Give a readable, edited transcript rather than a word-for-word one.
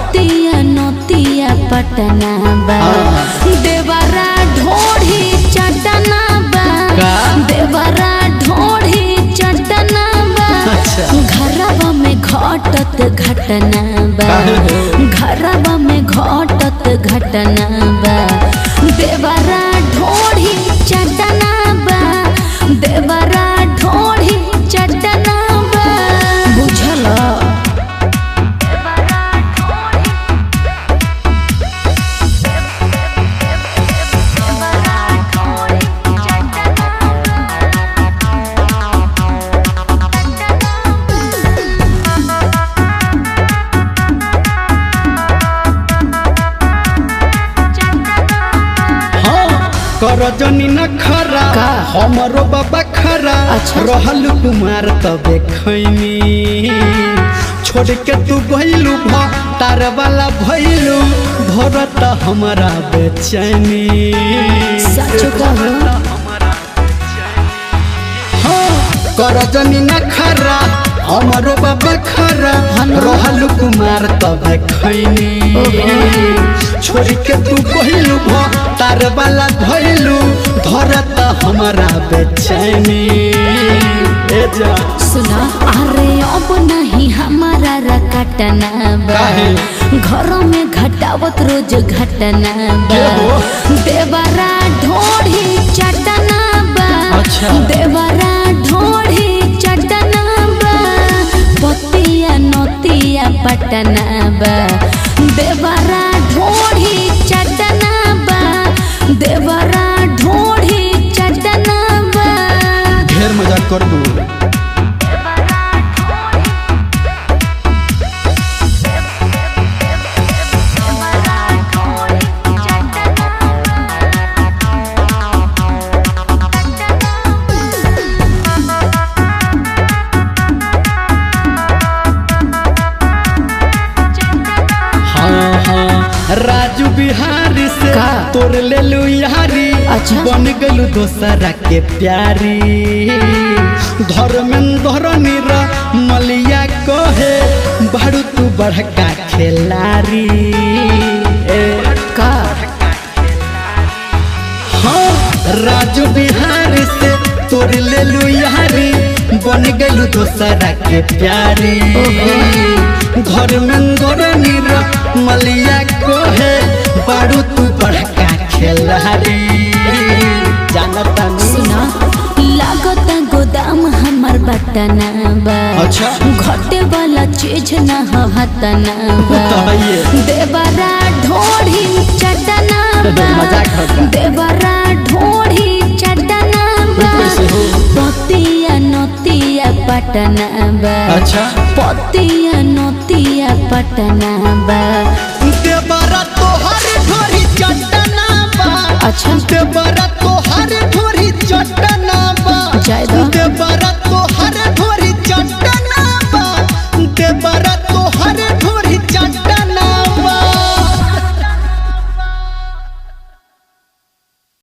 पतिया नतिया पटना बा देवरा ढोढ़ी चटना बा देवरा ढोढ़ी चटना बा घरवा में घटत घटना बा घरवा में घटत घटना बा देवरा ढोढ़ी चटना बा देवरा ढोढ़ी चटना बा बुझल। कर जनी न खरा हमरो बाबा खरा रहल कुमार तबे खैनी छोड़ के तू गइलू तार वाला भइलू भरत हमरा बेचैनी सच कहू कर जनी न खरा हमरो बाबा खरा रहल कुमार तबे खैनी छोड़ के तू गइलू तार वाला भइलू धरत हमरा बेचैनी सुना अरे अब नहीं हमारा रकटना बा घरों में घटावत रोज घटना बा देवरा ढोढ़ी चटना बा देवरा ढोढ़ी चटना बा पतिया नतिया पटना बा देवरा ढोढ़ी चटना बा देवरा ढोढ़ी चटना बा ढेर मजाक कर दू राजू बिहारी से तोर ले लू यारी बन गलू दोसरा के प्यारी धर्मेंद्र नीरा मलिया कहे बारू तू बड़का खिलाड़ी का हाँ राजू बिहारी से तोर ले लू यारी बन गलू दोसरा के प्यारी धर्मेंद्र नीरा मलिया कहे बारू तू बड़का खिलाड़ी जानता सुना लागत गोदाम हमर बटना बा घटे वाला चीज न हतना बा देवरा ढोढ़ी चटना बा देवरा ढोढ़ी चटना बा पतिया नतिया पटना बा पतिया नतिया पटना बा